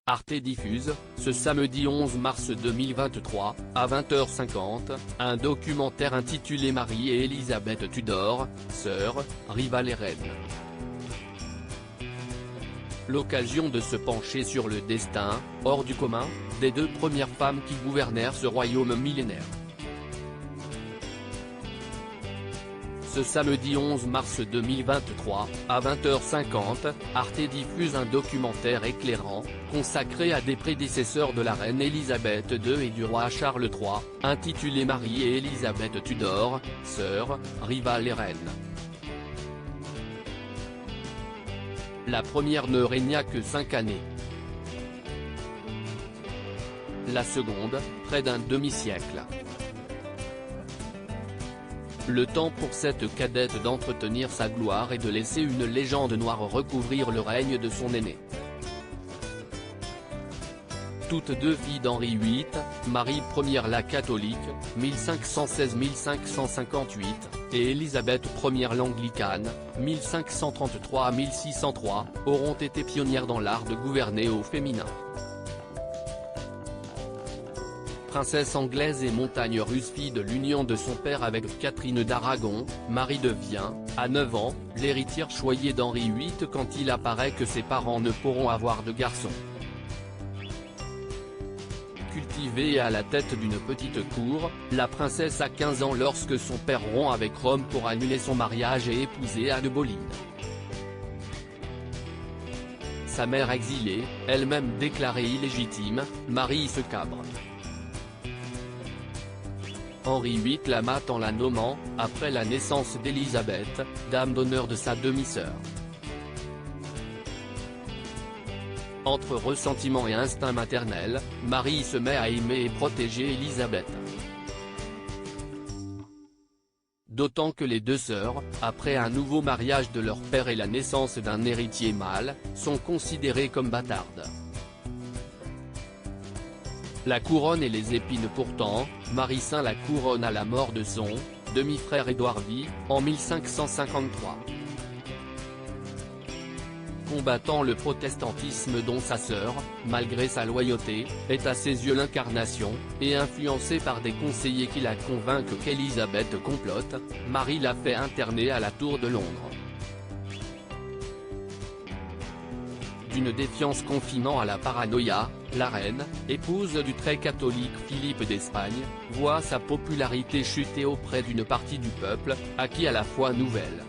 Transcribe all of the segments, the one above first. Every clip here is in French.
Arte diffuse, ce samedi 11 mars 2023, à 20h50, un documentaire intitulé Marie et Elisabeth Tudor, sœurs, rivales et reines. L'occasion de se pencher sur le destin, hors du commun, des deux premières femmes qui gouvernèrent ce royaume millénaire. Ce samedi 11 mars 2023, à 20h50, Arte diffuse un documentaire éclairant, consacré à des prédécesseurs de la reine Elisabeth II et du roi Charles III, intitulé Marie et Elisabeth Tudor, sœurs, rivales et reines. La première ne régna que 5 années. La seconde, près d'un demi-siècle. Le temps pour cette cadette d'entretenir sa gloire et de laisser une légende noire recouvrir le règne de son aîné. Toutes deux filles d'Henri VIII, Marie Ier la catholique, 1516-1558, et Élisabeth Ier l'anglicane, 1533-1603, auront été pionnières dans l'art de gouverner au féminin. Princesse anglaise et montagne russe, fille de l'union de son père avec Catherine d'Aragon, Marie devient, à 9 ans, l'héritière choyée d'Henri VIII quand il apparaît que ses parents ne pourront avoir de garçon. Cultivée à la tête d'une petite cour, la princesse a 15 ans lorsque son père rompt avec Rome pour annuler son mariage et épouser Anne Boleyn. Sa mère exilée, elle-même déclarée illégitime, Marie se cabre. Henri VIII la mate en la nommant, après la naissance d'Élisabeth, dame d'honneur de sa demi-sœur. Entre ressentiment et instinct maternel, Marie se met à aimer et protéger Élisabeth. D'autant que les deux sœurs, après un nouveau mariage de leur père et la naissance d'un héritier mâle, sont considérées comme bâtardes. La couronne et les épines pourtant, Marie ceint la couronne à la mort de son demi-frère Édouard VI, en 1553. Combattant le protestantisme dont sa sœur, malgré sa loyauté, est à ses yeux l'incarnation, et influencée par des conseillers qui la convainquent qu'Élisabeth complote, Marie la fait interner à la Tour de Londres. D'une défiance confinant à la paranoïa, la reine, épouse du très catholique Philippe d'Espagne, voit sa popularité chuter auprès d'une partie du peuple, acquis à la foi nouvelle.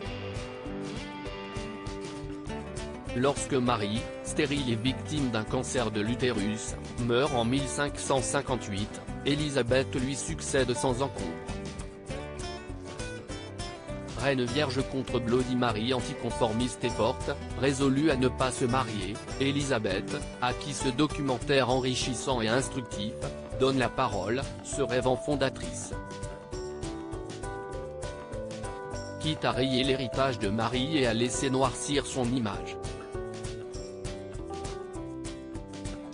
Lorsque Marie, stérile et victime d'un cancer de l'utérus, meurt en 1558, Élisabeth lui succède sans encombre. Reine vierge contre Bloody Mary, anticonformiste et forte, résolue à ne pas se marier, Élisabeth, à qui ce documentaire enrichissant et instructif donne la parole, se rêvant fondatrice. Quitte à rayer l'héritage de Marie et à laisser noircir son image.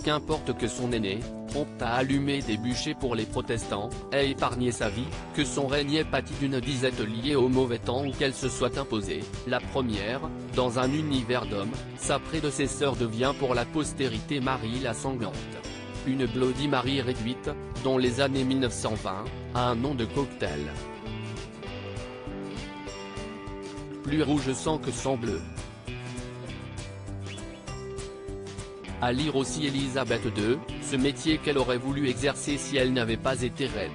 Qu'importe que son aîné, prompte à allumer des bûchers pour les protestants, ait épargné sa vie, que son règne ait pâti d'une disette liée au mauvais temps ou qu'elle se soit imposée, la première, dans un univers d'hommes, sa prédécesseur devient pour la postérité Marie la sanglante. Une Bloody Mary réduite, dont les années 1920, a un nom de cocktail. Plus rouge sang que sang bleu. À lire aussi Élisabeth II, ce métier qu'elle aurait voulu exercer si elle n'avait pas été reine.